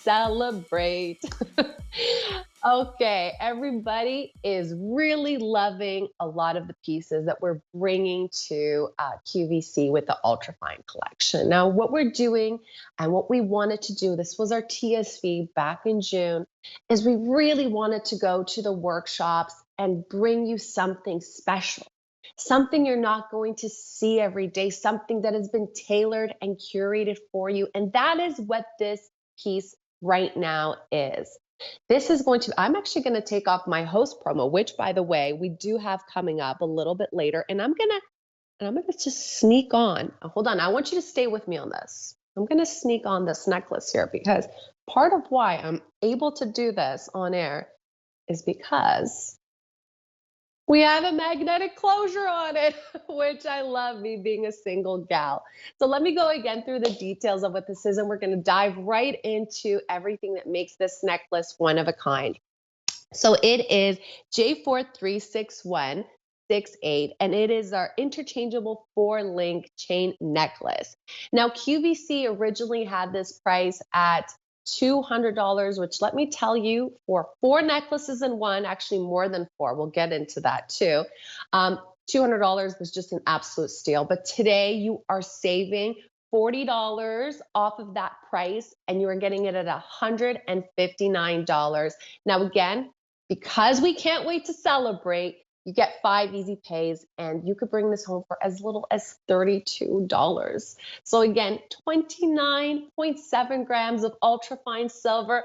celebrate. Okay, everybody is really loving a lot of the pieces that we're bringing to QVC with the UltraFine collection. Now, what we're doing and what we wanted to do, this was our TSV back in June, is we really wanted to go to the workshops and bring you something special, something you're not going to see every day, something that has been tailored and curated for you. And that is what this piece right now is. This is going to, I'm actually going to take off my host promo, which by the way, we do have coming up a little bit later. And I'm going to just sneak on. Hold on. I want you to stay with me on this. I'm going to sneak on this necklace here because part of why I'm able to do this on air is because we have a magnetic closure on it, which I love, me being a single gal. So let me go again through the details of what this is, and we're going to dive right into everything that makes this necklace one of a kind. So it is J436168, and it is our interchangeable 4-link chain necklace. Now, QVC originally had this price at $200, which let me tell you, for 4 necklaces in one, actually more than 4, we'll get into that too. $200 was just an absolute steal. But today you are saving $40 off of that price, and you are getting it at $159. Now, again, because we can't wait to celebrate, you get 5 easy pays, and you could bring this home for as little as $32. So again, 29.7 grams of ultrafine silver.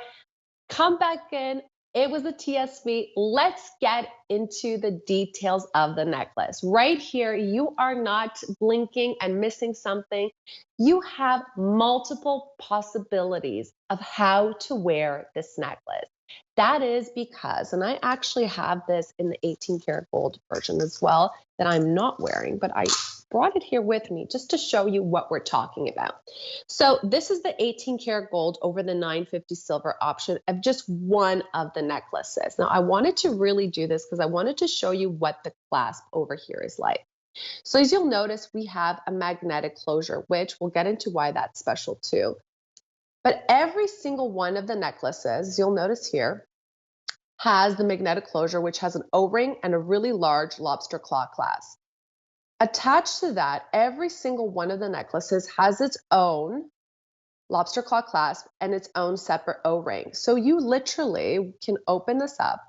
Come back in. It was a TSV. Let's get into the details of the necklace. Right here, you are not blinking and missing something. You have multiple possibilities of how to wear this necklace. That is because, and I actually have this in the 18 karat gold version as well that I'm not wearing, but I brought it here with me just to show you what we're talking about. So this is the 18 karat gold over the 950 silver option of just one of the necklaces. Now I wanted to really do this because I wanted to show you what the clasp over here is like. So as you'll notice, we have a magnetic closure, which we'll get into why that's special too. But every single one of the necklaces, you'll notice here, has the magnetic closure, which has an O-ring and a really large lobster claw clasp. Attached to that, every single one of the necklaces has its own lobster claw clasp and its own separate O-ring. So you literally can open this up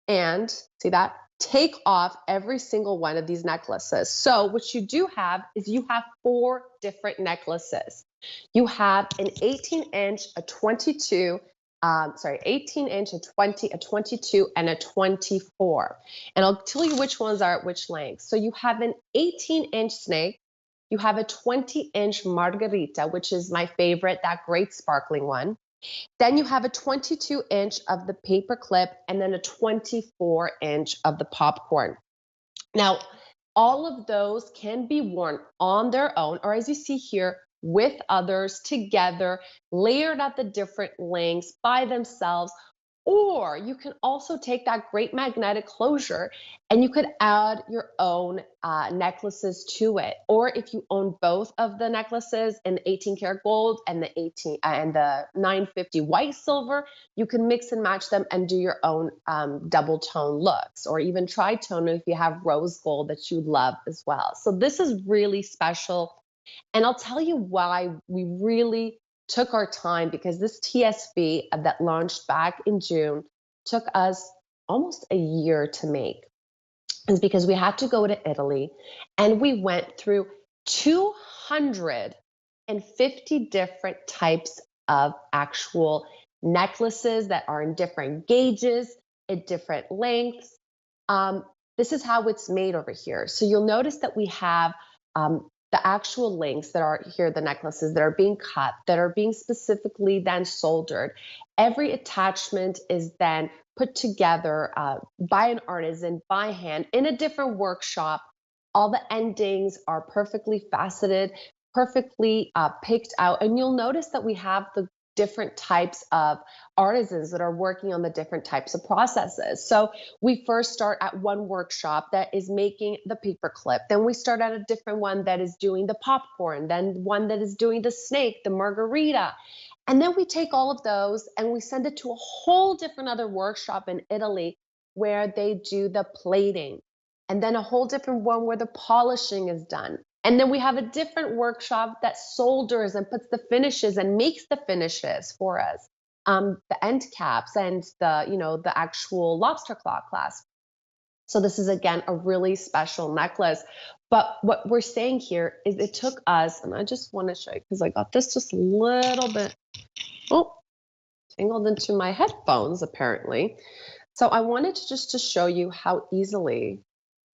and see that? Take off every single one of these necklaces. So what you do have is you have 4 different necklaces. You have an 18-inch, a 22, 18-inch, a 20, a 22, and a 24. And I'll tell you which ones are at which length. So you have an 18-inch snake, you have a 20-inch margherita, which is my favorite, that great sparkling one. Then you have a 22-inch of the paperclip, and then a 24-inch of the popcorn. Now, all of those can be worn on their own, or as you see here, with others together, layered at the different lengths by themselves. Or you can also take that great magnetic closure and you could add your own necklaces to it. Or if you own both of the necklaces in the 18 karat gold and the 950 white silver, you can mix and match them and do your own double tone looks, or even tritone if you have rose gold that you love as well. So this is really special. And I'll tell you why we really took our time, because this TSV that launched back in June took us almost a year to make. Is because we had to go to Italy and we went through 250 different types of actual necklaces that are in different gauges, at different lengths. This is how it's made over here. So you'll notice that we have the actual links that are here, the necklaces that are being cut, that are being specifically then soldered. Every attachment is then put together by an artisan, by hand, in a different workshop. All the endings are perfectly faceted, perfectly picked out. And you'll notice that we have the different types of artisans that are working on the different types of processes. So we first start at one workshop that is making the paperclip. Then we start at a different one that is doing the popcorn. Then one that is doing the snake, the margherita. And then we take all of those and we send it to a whole different other workshop in Italy where they do the plating. And then a whole different one where the polishing is done. And then we have a different workshop that solders and puts the finishes and makes the finishes for us. The end caps and the actual lobster claw clasp. So this is again a really special necklace. But what we're saying here is it took us, and I just want to show you because I got this just a little bit, oh, tangled into my headphones apparently. So I wanted to show you how easily,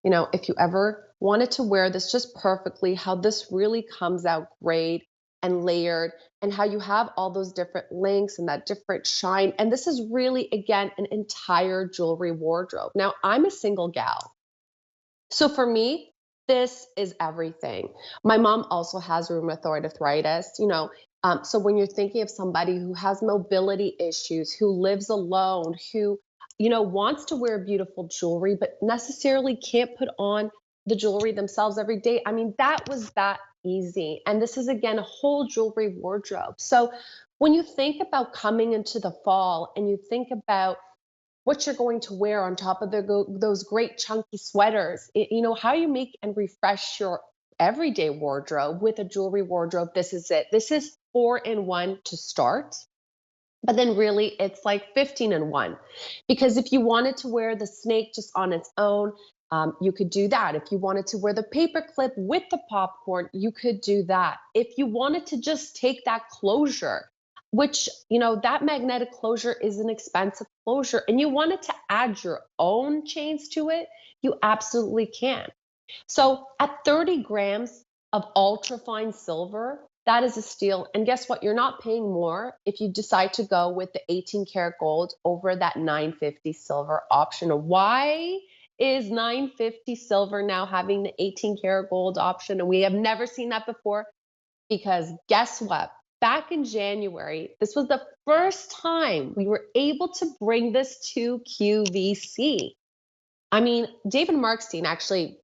if you ever wanted to wear this just perfectly, how this really comes out great and layered, and how you have all those different links and that different shine. And this is really, again, an entire jewelry wardrobe. Now, I'm a single gal. So for me, this is everything. My mom also has rheumatoid arthritis, so when you're thinking of somebody who has mobility issues, who lives alone, who, wants to wear beautiful jewelry, but necessarily can't put on the jewelry themselves every day. I mean, that was that easy. And this is, again, a whole jewelry wardrobe. So when you think about coming into the fall and you think about what you're going to wear on top of those great chunky sweaters, how you make and refresh your everyday wardrobe with a jewelry wardrobe. This is it. This is 4-in-1 to start. But then really it's like 15-in-1, because if you wanted to wear the snake just on its own, you could do that. If you wanted to wear the paperclip with the popcorn, you could do that. If you wanted to just take that closure, which, that magnetic closure is an expensive closure, and you wanted to add your own chains to it, you absolutely can. So at 30 grams of ultra-fine silver, that is a steal. And guess what? You're not paying more if you decide to go with the 18 karat gold over that 950 silver option. Why is 950 silver now having the 18 karat gold option? And we have never seen that before, because guess what? Back in January, this was the first time we were able to bring this to QVC. I mean, David Markstein actually,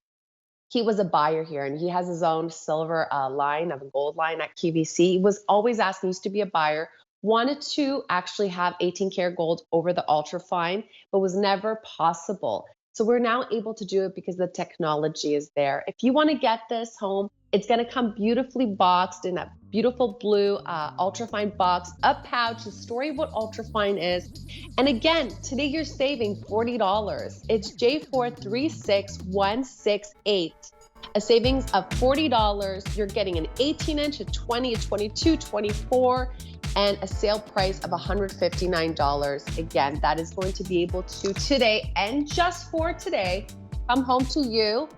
he was a buyer here, and he has his own silver line of a gold line at QVC. He was always asking, used to be a buyer, wanted to actually have 18 karat gold over the ultra fine, but was never possible. So we're now able to do it because the technology is there. If you want to get this home, it's going to come beautifully boxed in that beautiful blue ultrafine box, a pouch, the story of what ultrafine is. And again, today you're saving $40. It's J436168. A savings of $40. You're getting an 18-inch, a 20, a 22, 24, and a sale price of $159. Again, that is going to be able to today, and just for today, come home to you